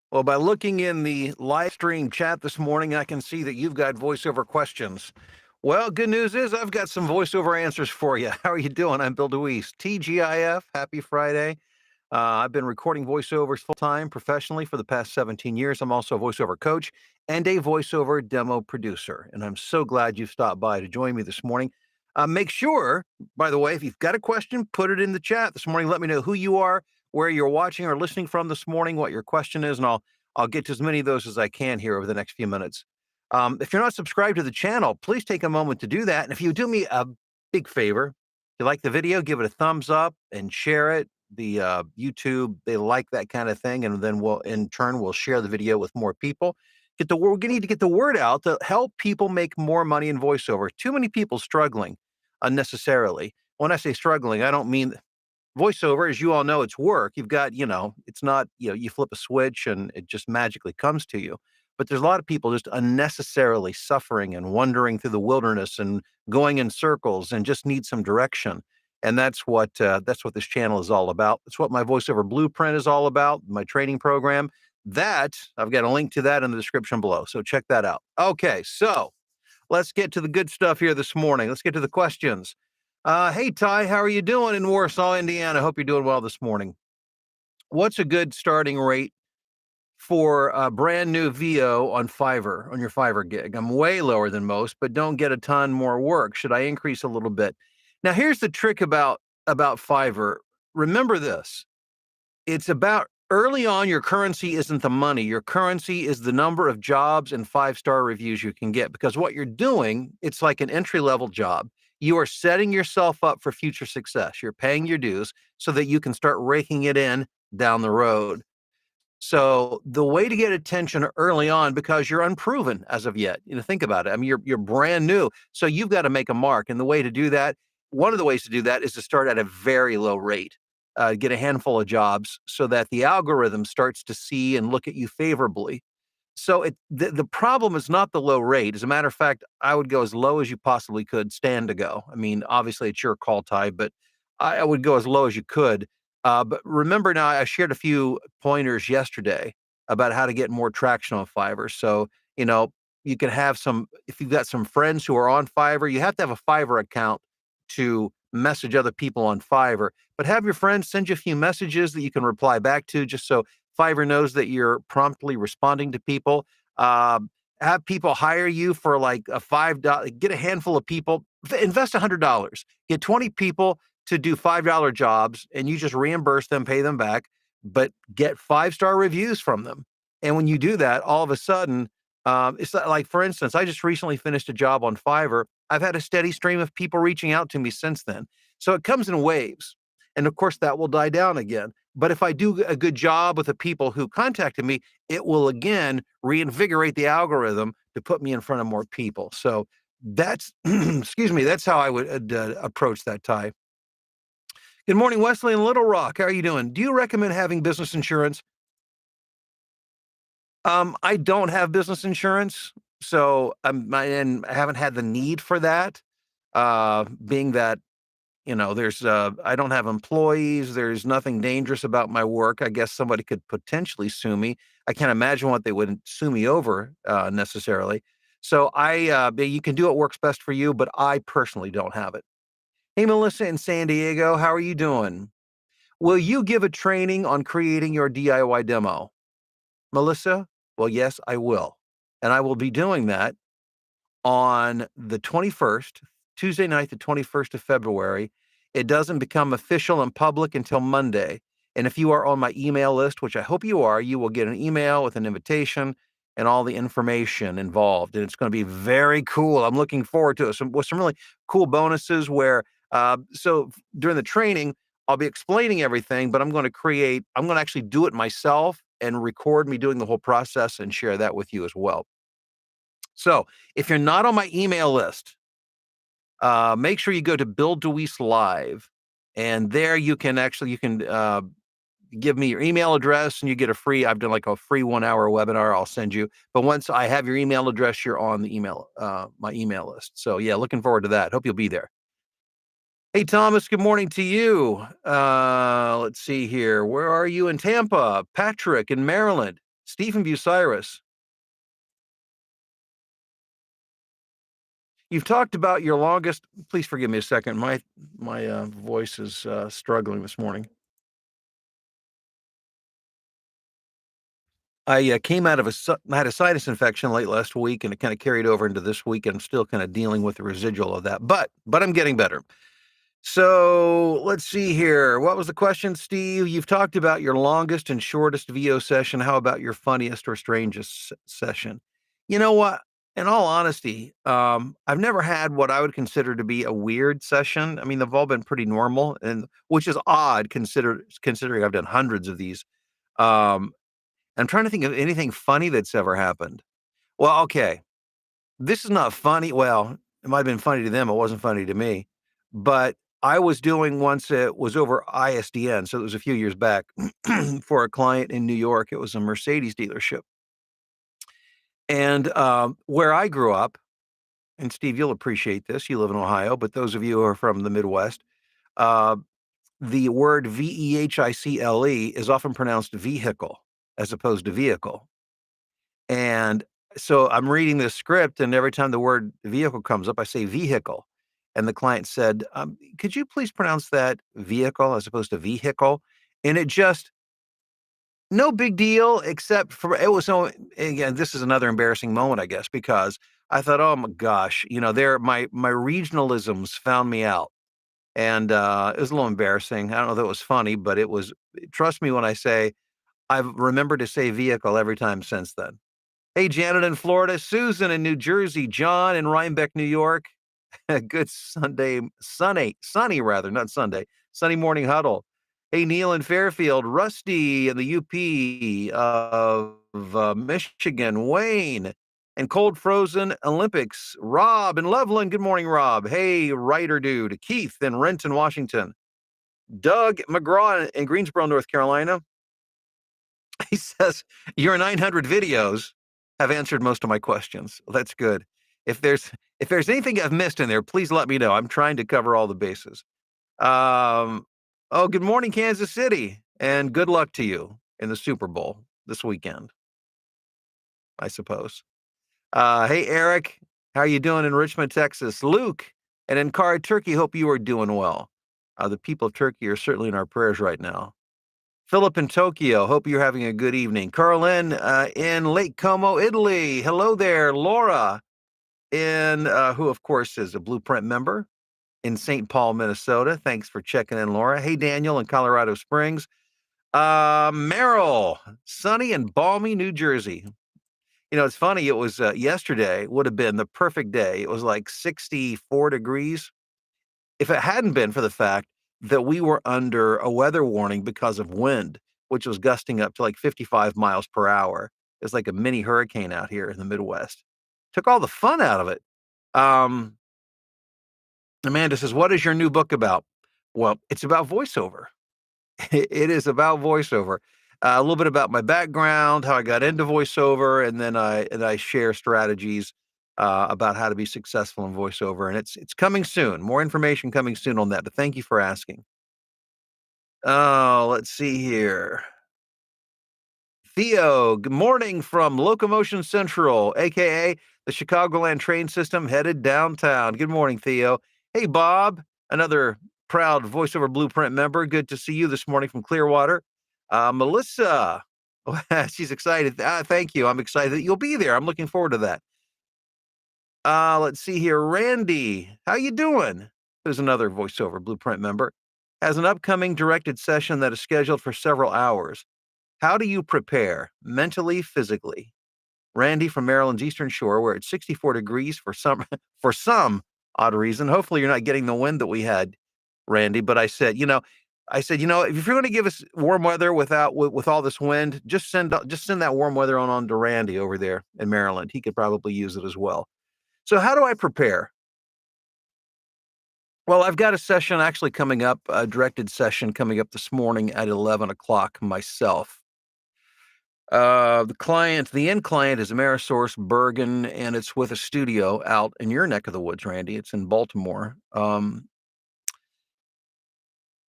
Well, by looking in the live stream chat this morning, I can see that you've got voiceover questions. Well, good news is I've got some voiceover answers for you. How are you doing? I'm Bill DeWeese, TGIF. Happy Friday. I've been recording voiceovers full time professionally for the past 17 years. I'm also a voiceover coach and a voiceover demo producer. And I'm so glad you've stopped by to join me this morning. Make sure, by the way, if you've got a question, put it in the chat this morning. Let me know who you are, where you're watching or listening from this morning, what your question is, and I'll get to as many of those as I can here over the next few minutes. If you're not subscribed to the channel, please take a moment to do that. And if you do me a big favor, if you like the video, give it a thumbs up and share it. The YouTube, they like that kind of thing, and then in turn, we'll share the video with more people. We're going to need to get the word out to help people make more money in voiceover. Too many people struggling unnecessarily. When I say struggling, I don't mean voiceover. As you all know, it's work. You've got, it's not, you flip a switch and it just magically comes to you. But there's a lot of people just unnecessarily suffering and wandering through the wilderness and going in circles and just need some direction. And that's what this channel is all about. That's what my voiceover blueprint is all about, my training program. That I've got a link to that in the description below. So check that out. Okay, so let's get to the good stuff here this morning. Let's get to the questions. Hey, Ty, how are you doing in Warsaw, Indiana? Hope you're doing well this morning. What's a good starting rate for a brand new VO on Fiverr, on your Fiverr gig? I'm way lower than most, but don't get a ton more work. Should I increase a little bit? Now, here's the trick about Fiverr. Remember this. It's about early on, your currency isn't the money. Your currency is the number of jobs and 5-star reviews you can get, because what you're doing, it's like an entry-level job. You are setting yourself up for future success. You're paying your dues so that you can start raking it in down the road. So the way to get attention early on, because you're unproven as of yet, think about it. I mean, you're brand new, so you've got to make a mark. And the way to do that, one of the ways to do that is to start at a very low rate, get a handful of jobs, so that the algorithm starts to see and look at you favorably. So the problem is not the low rate. As a matter of fact, I would go as low as you possibly could stand to go. I mean, obviously it's your call, Ty, but I would go as low as you could. But remember now, I shared a few pointers yesterday about how to get more traction on Fiverr. So, you know, you can have if you've got some friends who are on Fiverr, you have to have a Fiverr account to message other people on Fiverr, but have your friends send you a few messages that you can reply back to, just so Fiverr knows that you're promptly responding to people. Have people hire you for like a $5, get a handful of people, invest $100, get 20 people to do $5 jobs, and you just reimburse them, pay them back, but get 5-star reviews from them. And when you do that, all of a sudden, it's like, for instance, I just recently finished a job on Fiverr. I've had a steady stream of people reaching out to me since then. So it comes in waves. And of course, that will die down again. But if I do a good job with the people who contacted me, it will again reinvigorate the algorithm to put me in front of more people. So that's, excuse me, that's how I would approach that, Ty. Good morning, Wesley in Little Rock. How are you doing? Do you recommend having business insurance? I don't have business insurance, so and I haven't had the need for that. Being that, there's I don't have employees. There's nothing dangerous about my work. I guess somebody could potentially sue me. I can't imagine what they would sue me over necessarily. So you can do what works best for you, but I personally don't have it. Hey, Melissa in San Diego, how are you doing? Will you give a training on creating your DIY demo? Melissa? Well, yes, I will. And I will be doing that on the 21st, Tuesday night, the 21st of February. It doesn't become official and public until Monday. And if you are on my email list, which I hope you are, you will get an email with an invitation and all the information involved. And it's going to be very cool. I'm looking forward to it. With some really cool bonuses where, so during the training, I'll be explaining everything, but I'm going to actually do it myself and record me doing the whole process and share that with you as well. So if you're not on my email list, make sure you go to Bill DeWeese Live, and there you can give me your email address and you get I've done like a free 1-hour webinar I'll send you. But once I have your email address, you're on the my email list. So yeah, looking forward to that. Hope you'll be there. Hey, Thomas, good morning to you. Let's see here. Where are you in Tampa? Patrick in Maryland. Stephen Bucyrus, you've talked about your longest. Please forgive me a second. My voice is struggling this morning. I came out of I had a sinus infection late last week, and it kind of carried over into this week, and I'm still kind of dealing with the residual of that. But I'm getting better. So let's see here. What was the question, Steve? You've talked about your longest and shortest VO session. How about your funniest or strangest session? You know what? In all honesty, I've never had what I would consider to be a weird session. I mean, they've all been pretty normal, and which is odd considering I've done hundreds of these. Um, I'm trying to think of anything funny that's ever happened. Well, okay, this is not funny. Well, it might have been funny to them. It wasn't funny to me. But I was doing once it was over ISDN, so it was a few years back for a client in New York. It was a Mercedes dealership. And where I grew up, and Steve, you'll appreciate this. You live in Ohio, but those of you who are from the Midwest, uh, the word vehicle is often pronounced vehicle as opposed to vehicle. And so I'm reading this script, and every time the word vehicle comes up, I say vehicle. And the client said, could you please pronounce that vehicle as opposed to vehicle? And it just, no big deal, except for it was so, again, this is another embarrassing moment, I guess, because I thought, oh my gosh, my regionalisms found me out. And it was a little embarrassing. I don't know if it was funny, but it was, trust me when I say, I've remembered to say vehicle every time since then. Hey, Janet in Florida, Susan in New Jersey, John in Rhinebeck, New York. Good sunny rather, not Sunday, sunny morning huddle. Hey, Neil in Fairfield, Rusty in the UP of Michigan, Wayne, and cold frozen Olympics, Rob in Loveland. Good morning, Rob. Hey, writer dude, Keith in Renton, Washington, Doug McGraw in Greensboro, North Carolina. He says, your 900 videos have answered most of my questions. Well, that's good. If there's anything I've missed in there, please let me know. I'm trying to cover all the bases. Um, oh, good morning, Kansas City, and good luck to you in the Super Bowl this weekend, I suppose. Hey, Eric, how are you doing in Richmond, Texas? Luke, and in Car Turkey, hope you are doing well. The people of Turkey are certainly in our prayers right now. Philip in Tokyo, hope you're having a good evening. Carlin in Lake Como, Italy. Hello there. Laura in who of course is a Blueprint member in St. Paul, Minnesota. Thanks for checking in, Laura. Hey, Daniel in Colorado Springs. Merrill, sunny and balmy New Jersey. You know, it's funny. It was yesterday would have been the perfect day. It was like 64 degrees if it hadn't been for the fact that we were under a weather warning because of wind, which was gusting up to like 55 miles per hour. It's like a mini hurricane out here in the Midwest. Took all the fun out of it. Um, Amanda says, "What is your new book about?" Well, it's about voiceover. It is about voiceover. A little bit about my background, how I got into voiceover, and then I share strategies about how to be successful in voiceover. And it's coming soon. More information coming soon on that. But thank you for asking. Oh, let's see here. Theo, good morning from Locomotion Central, aka the Chicagoland train system headed downtown. Good morning, Theo. Hey, Bob, another proud voiceover blueprint member. Good to see you this morning from Clearwater. Melissa, she's excited. Thank you. I'm excited that you'll be there. I'm looking forward to that. Let's see here. Randy, how you doing? There's another voiceover blueprint member. Has an upcoming directed session that is scheduled for several hours. How do you prepare mentally, physically? Randy from Maryland's Eastern Shore, where it's 64 degrees for some for some odd reason. Hopefully, you're not getting the wind that we had, Randy. But I said, if you're going to give us warm weather with all this wind, just send that warm weather on to Randy over there in Maryland. He could probably use it as well. So, how do I prepare? Well, I've got a session actually coming up, a directed session coming up this morning at 11 o'clock myself. The end client is Amerisource Bergen, and it's with a studio out in your neck of the woods, Randy. It's in Baltimore.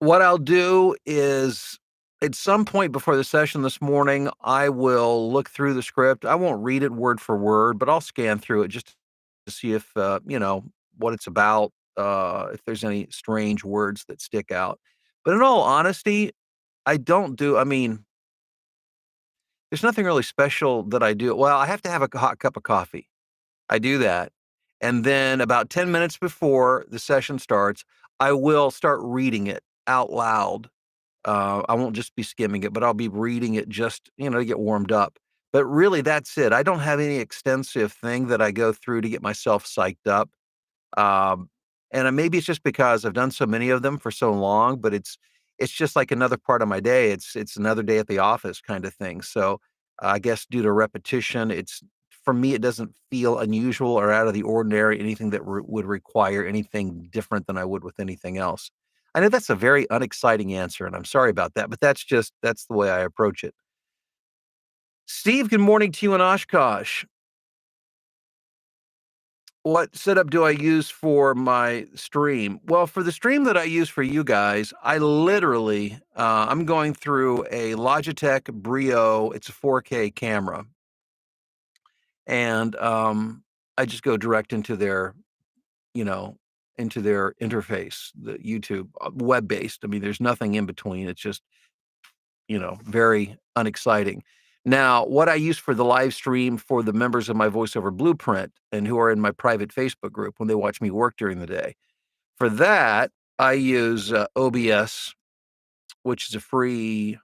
What I'll do is At some point before the session this morning, I will look through the script. I won't read it word for word, but I'll scan through it just to see if, what it's about, if there's any strange words that stick out. But in all honesty, I mean, there's nothing really special that I do. Well, I have to have a hot cup of coffee. I do that. And then about 10 minutes before the session starts, I will start reading it out loud. I won't just be skimming it, but I'll be reading it just, to get warmed up. But really, that's it. I don't have any extensive thing that I go through to get myself psyched up. Um, maybe it's just because I've done so many of them for so long, but it's just like another part of my day. It's another day at the office kind of thing. So I guess due to repetition, it's for me it doesn't feel unusual or out of the ordinary. Anything that would require anything different than I would with anything else. I know that's a very unexciting answer, and I'm sorry about that, but that's the way I approach it. Steve, good morning to you in Oshkosh. What setup do I use for my stream? Well, for the stream that I use for you guys, I literally, I'm going through a Logitech Brio. It's a 4K camera, and I just go direct into you know, their interface, the YouTube, web based. I mean, there's nothing in between. It's just very unexciting. Now, what I use for the live stream for the members of my VoiceOver Blueprint and who are in my private Facebook group when they watch me work during the day, for that, I use OBS, which is a free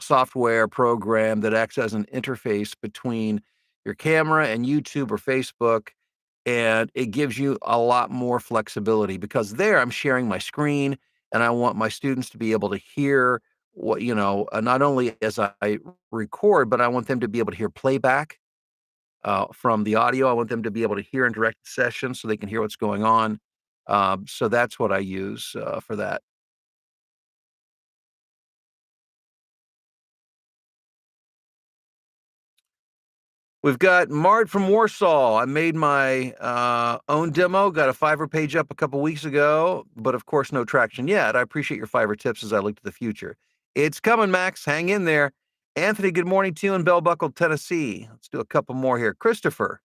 software program that acts as an interface between your camera and YouTube or Facebook. And it gives you a lot more flexibility because there I'm sharing my screen and I want my students to be able to hear what, not only as I record, but I want them to be able to hear playback from the audio. I want them to be able to hear and direct the session so they can hear what's going on. So that's what I use for that. We've got Mart from Warsaw. I made my own demo, got a Fiverr page up a couple weeks ago, but of course, no traction yet. I appreciate your Fiverr tips as I look to the future. It's coming, Max. Hang in there. Anthony, good morning to you in Bell Buckle, Tennessee. Let's do a couple more here. Christopher,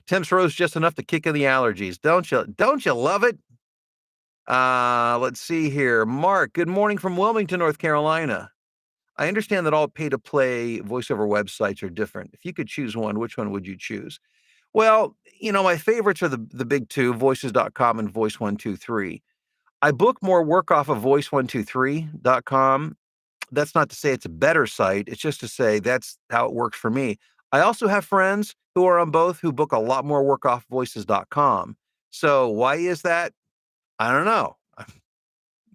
temps rose just enough to kick in the allergies. Don't you? Don't you love it? Let's see here. Mark, good morning from Wilmington, North Carolina. I understand that all pay to play voiceover websites are different. If you could choose one, which one would you choose? Well, my favorites are the big two, voices.com and voice123. I book more work off of voice123.com. That's not to say it's a better site. It's just to say that's how it works for me. I also have friends who are on both who book a lot more work off voices.com. So why is that? I don't know.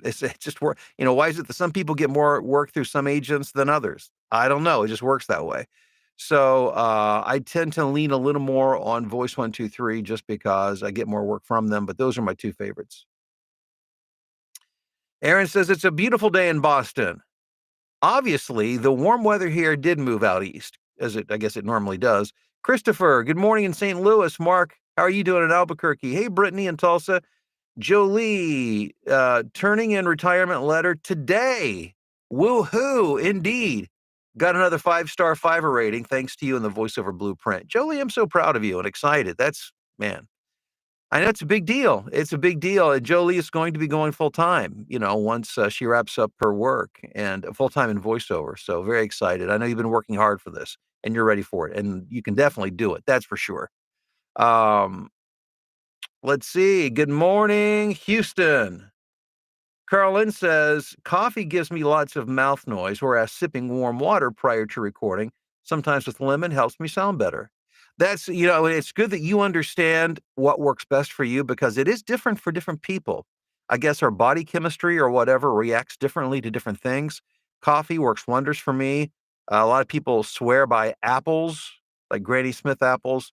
It's just work. Why is it that some people get more work through some agents than others? I don't know. It just works that way. So I tend to lean a little more on Voice123 just because I get more work from them. But those are my two favorites. Aaron says it's a beautiful day in Boston. Obviously, the warm weather here did move out east, I guess it normally does. Christopher, good morning in St. Louis. Mark, how are you doing in Albuquerque? Hey, Brittany in Tulsa. Jolie, turning in retirement letter today. Woohoo, indeed. Got another 5-star Fiverr rating thanks to you and the VoiceOver Blueprint. Jolie, I'm so proud of you and excited. Man, I know it's a big deal. It's a big deal. Jolie is going to be going full time, once she wraps up her work and full time in VoiceOver. So very excited. I know you've been working hard for this and you're ready for it and you can definitely do it. That's for sure. Um, let's see. Good morning, Houston. Carlin says, coffee gives me lots of mouth noise, whereas sipping warm water prior to recording, sometimes with lemon, helps me sound better. It's good that you understand what works best for you because it is different for different people. I guess our body chemistry or whatever reacts differently to different things. Coffee works wonders for me. A lot of people swear by apples, like Granny Smith apples.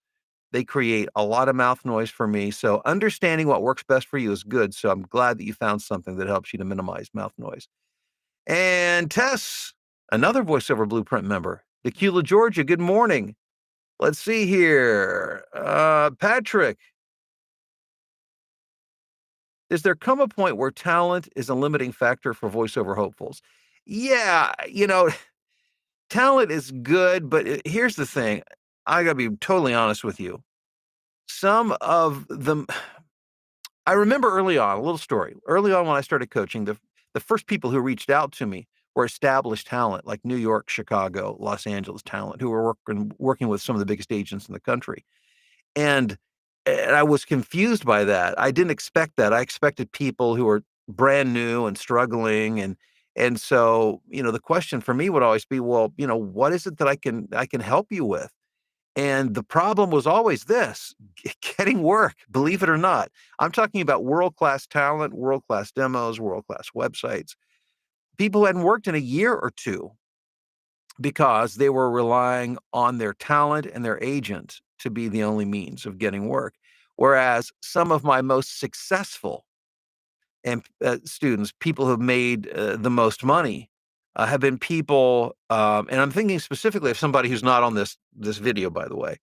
They create a lot of mouth noise for me, so understanding what works best for you is good, so I'm glad that you found something that helps you to minimize mouth noise. And Tess, another VoiceOver Blueprint member, Decula, Georgia, good morning. Let's see here. Patrick, Does there come a point where talent is a limiting factor for voiceover hopefuls? Yeah, talent is good, but here's the thing. I got to be totally honest with you. Some of them, I remember early on, a little story. Early on, when I started coaching, the first people who reached out to me were established talent, like New York, Chicago, Los Angeles talent, who were working with some of the biggest agents in the country. And and I was confused by that. I didn't expect that. I expected people who were brand new and struggling, and so, the question for me would always be, well, what is it that I can help you with? And the problem was always this, getting work, believe it or not. I'm talking about world-class talent, world-class demos, world-class websites. People who hadn't worked in a year or two because they were relying on their talent and their agent to be the only means of getting work. Whereas some of my most successful students, people who've made the most money, have been people, and I'm thinking specifically of somebody who's not on this video, by the way,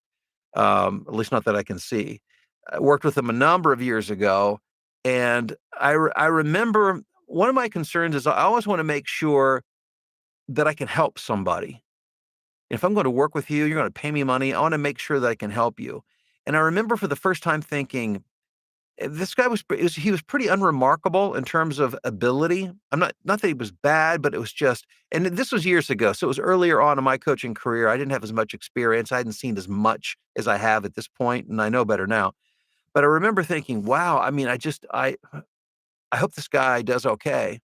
at least not that I can see. I worked with them a number of years ago, and I remember one of my concerns is I always want to make sure that I can help somebody. If I'm going to work with you, you're going to pay me money. I want to make sure that I can help you. And I remember for the first time thinking, this guy he was pretty unremarkable in terms of ability. I'm not that he was bad, but it was just, and this was years ago. So it was earlier on in my coaching career. I didn't have as much experience. I hadn't seen as much as I have at this point, and I know better now. But I remember thinking, wow, I mean, I hope this guy does okay.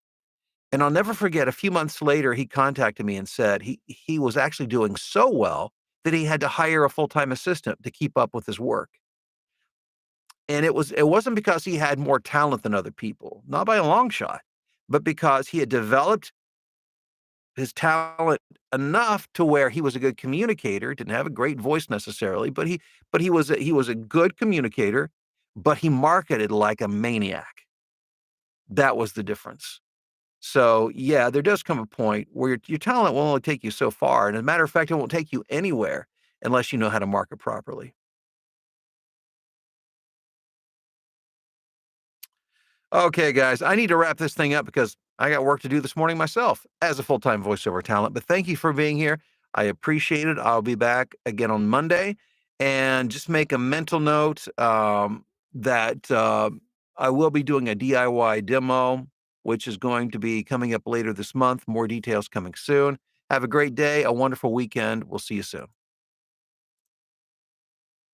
And I'll never forget, a few months later, he contacted me and said he was actually doing so well that he had to hire a full-time assistant to keep up with his work. And it wasn't because he had more talent than other people, not by a long shot, but because he had developed his talent enough to where he was a good communicator, didn't have a great voice necessarily, but he was a good communicator, but he marketed like a maniac. That was the difference. So, yeah, there does come a point where your talent will only take you so far, and as a matter of fact, it won't take you anywhere unless you know how to market properly. Okay, guys, I need to wrap this thing up because I got work to do this morning myself as a full-time voiceover talent, but thank you for being here. I appreciate it. I'll be back again on Monday, and just make a mental note, that, I will be doing a DIY demo, which is going to be coming up later this month. More details coming soon. Have a great day, a wonderful weekend. We'll see you soon.